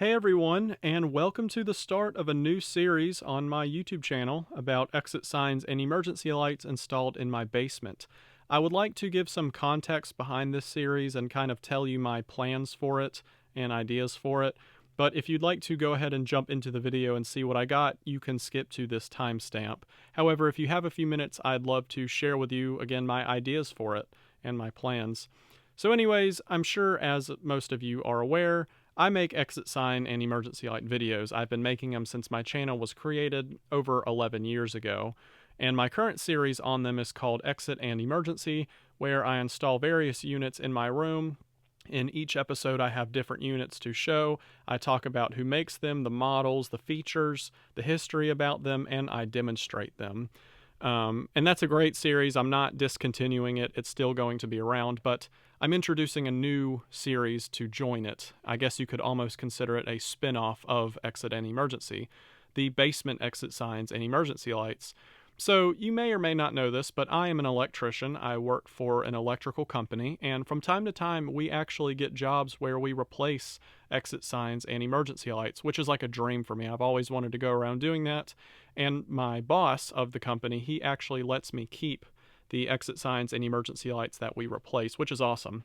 Hey everyone, and welcome to the start of a new series on my YouTube channel about exit signs and emergency lights installed in my basement. I would like to give some context behind this series and kind of tell you my plans for it and ideas for it. But if you'd like to go ahead and jump into the video and see what I got, you can skip to this timestamp. However, if you have a few minutes, I'd love to share with you again my ideas for it and my plans. So anyways, I'm sure as most of you are aware, I make exit sign and emergency light videos. I've been making them since my channel was created over 11 years ago. And my current series on them is called Exit and Emergency, where I install various units in my room. In each episode, I have different units to show. I talk about who makes them, the models, the features, the history about them, and I demonstrate them. And that's a great series. I'm not discontinuing it. It's still going to be around, but I'm introducing a new series to join it. I guess you could almost consider it a spin-off of Exit and Emergency, the basement exit signs and emergency lights. So you may or may not know this, but I am an electrician. I work for an electrical company, and from time to time we actually get jobs where we replace exit signs and emergency lights, which is like a dream for me. I've always wanted to go around doing that, and my boss of the company, he actually lets me keep the exit signs and emergency lights that we replace, which is awesome.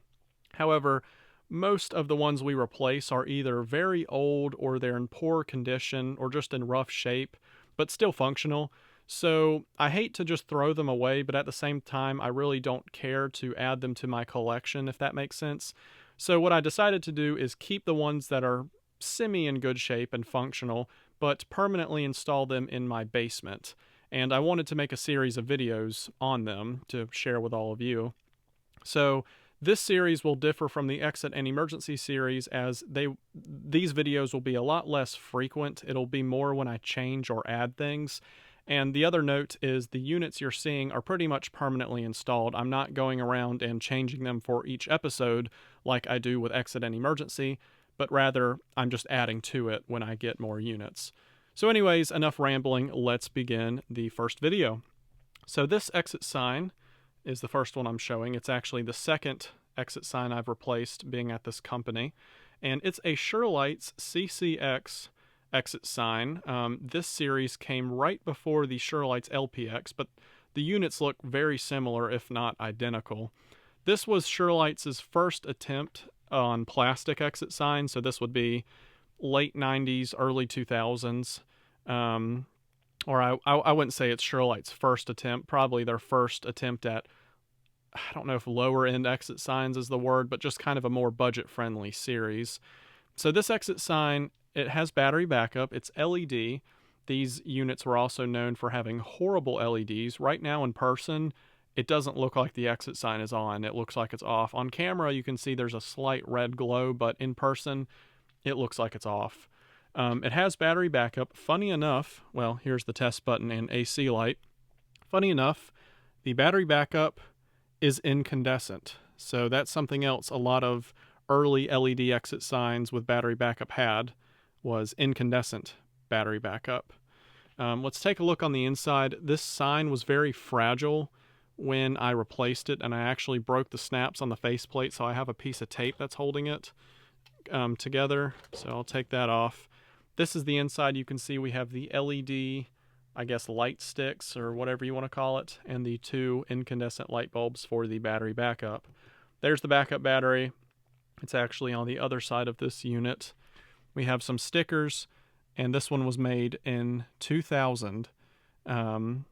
However, most of the ones we replace are either very old or they're in poor condition or just in rough shape, but still functional. So I hate to just throw them away, but at the same time, I really don't care to add them to my collection, if that makes sense. So what I decided to do is keep the ones that are semi in good shape and functional, but permanently install them in my basement. And I wanted to make a series of videos on them to share with all of you. So this series will differ from the Exit and Emergency series as these videos will be a lot less frequent. It'll be more when I change or add things. And the other note is the units you're seeing are pretty much permanently installed. I'm not going around and changing them for each episode like I do with Exit and Emergency, but rather I'm just adding to it when I get more units. So anyways, enough rambling, let's begin the first video. So this exit sign is the first one I'm showing. It's actually the second exit sign I've replaced being at this company. And it's a Shurlights CCX exit sign. This series came right before the Shurlights LPX, but the units look very similar, if not identical. This was Shurlights' first attempt on plastic exit signs, so this would be late 90s, early 2000s. Or I wouldn't say it's Shurlights' first attempt, probably their first attempt at, I don't know if lower end exit signs is the word, but just kind of a more budget friendly series. So this exit sign, it has battery backup, it's LED. These units were also known for having horrible LEDs. Right now in person, it doesn't look like the exit sign is on, it looks like it's off. On camera, you can see there's a slight red glow, but in person, it looks like it's off. It has battery backup. Funny enough, well, here's the test button and AC light. Funny enough, the battery backup is incandescent. So that's something else a lot of early LED exit signs with battery backup had, was incandescent battery backup. Let's take a look on the inside. This sign was very fragile when I replaced it, and I actually broke the snaps on the faceplate, so I have a piece of tape that's holding it together. So I'll take that off. This is the inside. You can see we have the LED, I guess, light sticks or whatever you want to call it, and the two incandescent light bulbs for the battery backup. There's the backup battery. It's actually on the other side of this unit. We have some stickers, and this one was made in 2000. And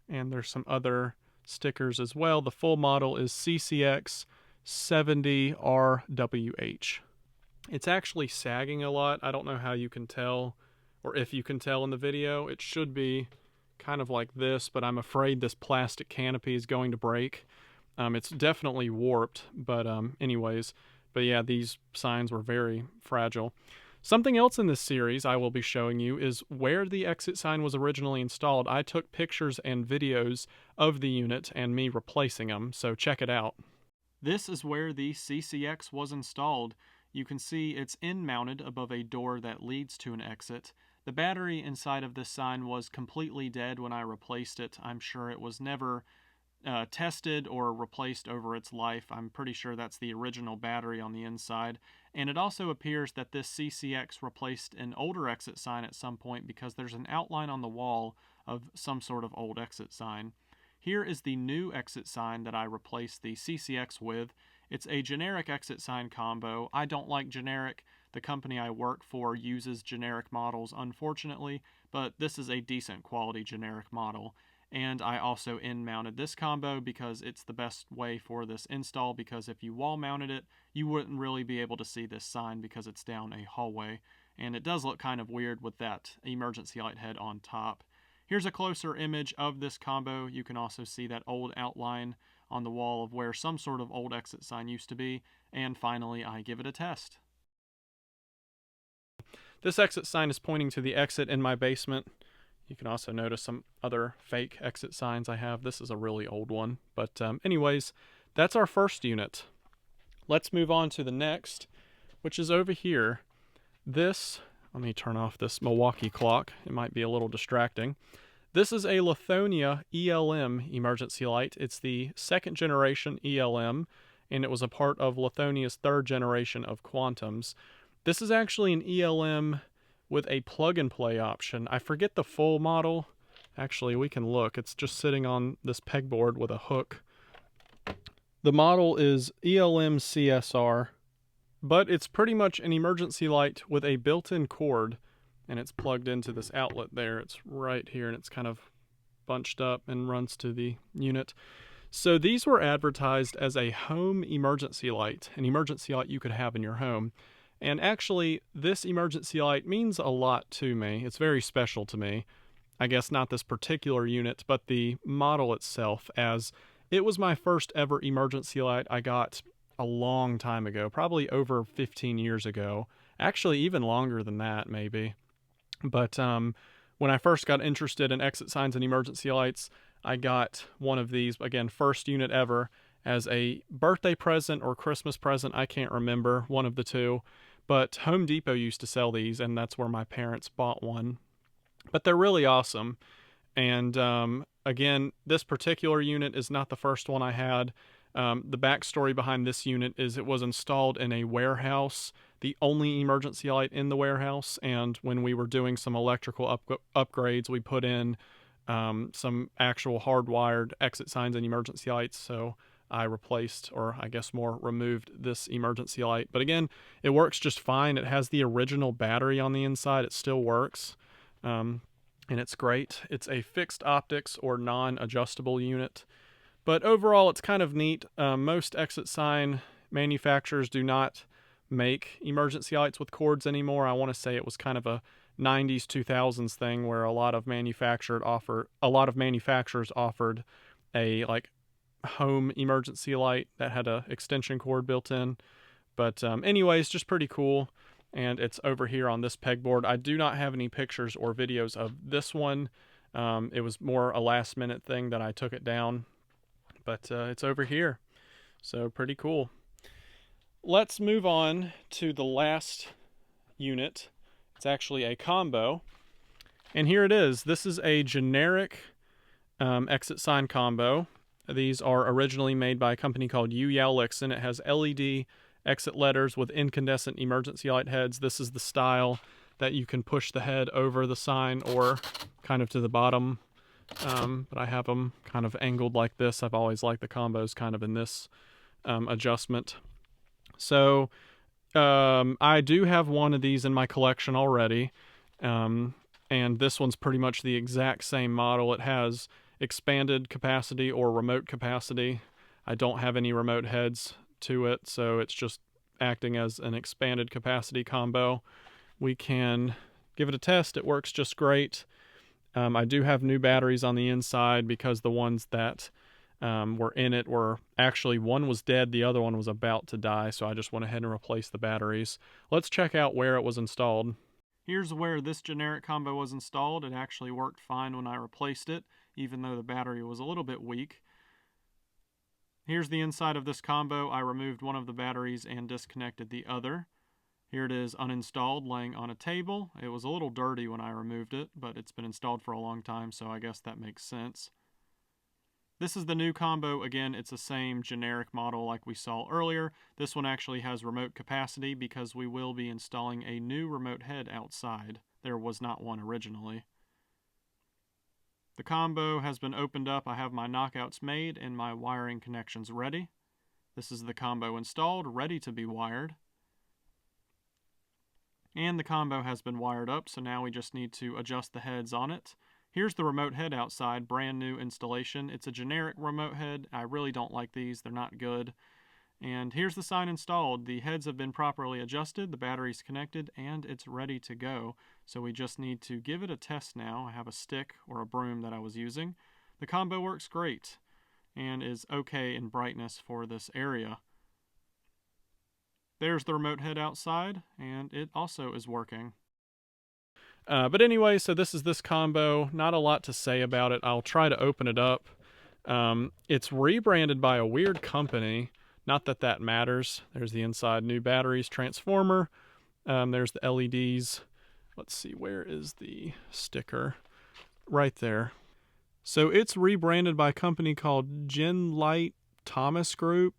there's some other stickers as well. The full model is CCX 70RWH. It's actually sagging a lot. I don't know how you can tell, or if you can tell in the video. It should be kind of like this, but I'm afraid this plastic canopy is going to break. It's definitely warped, but anyways. But yeah, these signs were very fragile. Something else in this series I will be showing you is where the exit sign was originally installed. I took pictures and videos of the unit and me replacing them, so check it out. This is where the CCX was installed. You can see it's in-mounted above a door that leads to an exit. The battery inside of this sign was completely dead when I replaced it. I'm sure it was never tested or replaced over its life. I'm pretty sure that's the original battery on the inside. And it also appears that this CCX replaced an older exit sign at some point because there's an outline on the wall of some sort of old exit sign. Here is the new exit sign that I replaced the CCX with. It's a generic exit sign combo. I don't like generic. The company I work for uses generic models, unfortunately, but this is a decent quality generic model. And I also end mounted this combo because it's the best way for this install, because if you wall mounted it, you wouldn't really be able to see this sign because it's down a hallway. And it does look kind of weird with that emergency light head on top. Here's a closer image of this combo. You can also see that old outline on the wall of where some sort of old exit sign used to be. And finally, I give it a test. This exit sign is pointing to the exit in my basement. You can also notice some other fake exit signs I have. This is a really old one. But anyways, that's our first unit. Let's move on to the next, which is over here. This, let me turn off this Milwaukee clock. It might be a little distracting. This is a Lithonia ELM emergency light. It's the second generation ELM, and it was a part of Lithonia's third generation of Quantums. This is actually an ELM with a plug-and-play option. I forget the full model. Actually, we can look. It's just sitting on this pegboard with a hook. The model is ELM CSR, but it's pretty much an emergency light with a built-in cord, and it's plugged into this outlet there. It's right here, and it's kind of bunched up and runs to the unit. So these were advertised as a home emergency light, an emergency light you could have in your home. And actually, this emergency light means a lot to me. It's very special to me. I guess not this particular unit, but the model itself, as it was my first ever emergency light I got a long time ago, probably over 15 years ago. Actually, even longer than that, maybe. But when I first got interested in exit signs and emergency lights, I got one of these, again, first unit ever, as a birthday present or Christmas present. I can't remember, one of the two. But Home Depot used to sell these, and that's where my parents bought one. But they're really awesome. And again, this particular unit is not the first one I had. The backstory behind this unit is it was installed in a warehouse, the only emergency light in the warehouse. And when we were doing some electrical upgrades, we put in some actual hardwired exit signs and emergency lights. So I replaced, or I guess more, removed this emergency light. But again, it works just fine. It has the original battery on the inside. It still works. And it's great. It's a fixed optics or non-adjustable unit. But overall, it's kind of neat. Most exit sign manufacturers do not make emergency lights with cords anymore. I want to say it was kind of a 90s, 2000s thing where a lot of manufacturers offered a like home emergency light that had a extension cord built in. But anyways, just pretty cool. And it's over here on this pegboard. I do not have any pictures or videos of this one. It was more a last minute thing that I took it down. But it's over here. So pretty cool. Let's move on to the last unit. It's actually a combo. And here it is. This is a generic exit sign combo. These are originally made by a company called Yao-Lixin. It has LED exit letters with incandescent emergency light heads. This is the style that you can push the head over the sign or kind of to the bottom. But I have them kind of angled like this. I've always liked the combos kind of in this adjustment. So I do have one of these in my collection already. And this one's pretty much the exact same model. It has expanded capacity or remote capacity. I don't have any remote heads to it, so it's just acting as an expanded capacity combo. We can give it a test. It works just great. I do have new batteries on the inside because the ones that were in it were actually, one was dead, the other one was about to die, so I just went ahead and replaced the batteries. Let's check out where it was installed. Here's where this generic combo was installed. It actually worked fine when I replaced it, even though the battery was a little bit weak. Here's the inside of this combo. I removed one of the batteries and disconnected the other. Here it is uninstalled, laying on a table. It was a little dirty when I removed it, but it's been installed for a long time, so I guess that makes sense. This is the new combo. Again, it's the same generic model like we saw earlier. This one actually has remote capacity because we will be installing a new remote head outside. There was not one originally. The combo has been opened up. I have my knockouts made and my wiring connections ready. This is the combo installed, ready to be wired. And the combo has been wired up, so now we just need to adjust the heads on it. Here's the remote head outside, brand new installation. It's a generic remote head. I really don't like these, they're not good. And here's the sign installed. The heads have been properly adjusted, the battery's connected, and it's ready to go. So we just need to give it a test now. I have a stick or a broom that I was using. The combo works great and is okay in brightness for this area. There's the remote head outside, and it also is working. But anyway, so this is this combo. Not a lot to say about it. I'll try to open it up. It's rebranded by a weird company. Not that that matters. There's the inside, new batteries, transformer. There's the LEDs. Let's see, where is the sticker? Right there. So it's rebranded by a company called Genlyte Thomas Group.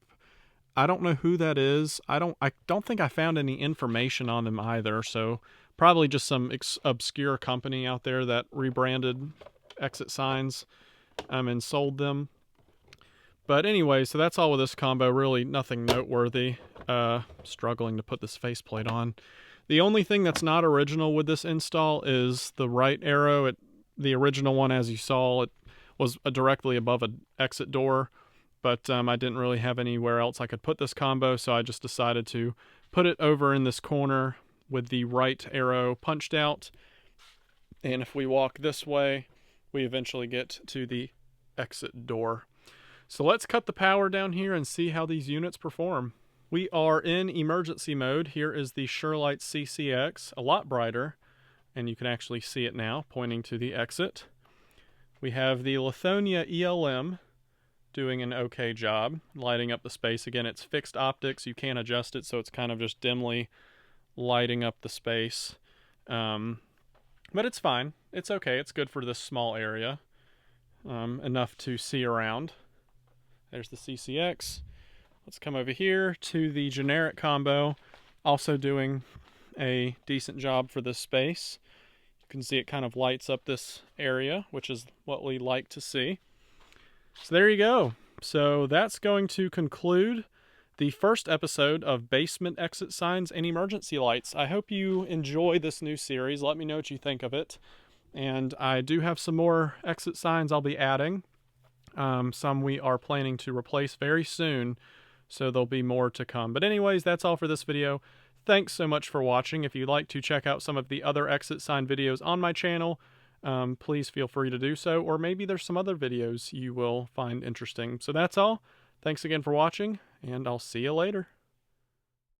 I don't know who that is. I don't think I found any information on them either. So probably just some obscure company out there that rebranded exit signs and sold them. But anyway, so that's all with this combo. Really nothing noteworthy. Struggling to put this faceplate on. The only thing that's not original with this install is the right arrow. The original one, as you saw, it was directly above an exit door. But I didn't really have anywhere else I could put this combo, so I just decided to put it over in this corner with the right arrow punched out. And if we walk this way, we eventually get to the exit door. So let's cut the power down here and see how these units perform. We are in emergency mode. Here is the Shurlite CCX, a lot brighter, and you can actually see it now, pointing to the exit. We have the Lithonia ELM doing an okay job, lighting up the space. Again, it's fixed optics. You can't adjust it, so it's kind of just dimly lighting up the space. But it's fine. It's okay. It's good for this small area. Enough to see around. There's the CCX. Let's come over here to the generic combo. Also doing a decent job for this space. You can see it kind of lights up this area, which is what we like to see. So there you go. So that's going to conclude the first episode of Basement Exit Signs and Emergency Lights. I hope you enjoy this new series. Let me know what you think of it. And I do have some more exit signs I'll be adding. Some we are planning to replace very soon, so there'll be more to come. But anyways, that's all for this video. Thanks so much for watching. If you'd like to check out some of the other exit sign videos on my channel, please feel free to do so, or maybe there's some other videos you will find interesting. So that's all. Thanks again for watching, and I'll see you later.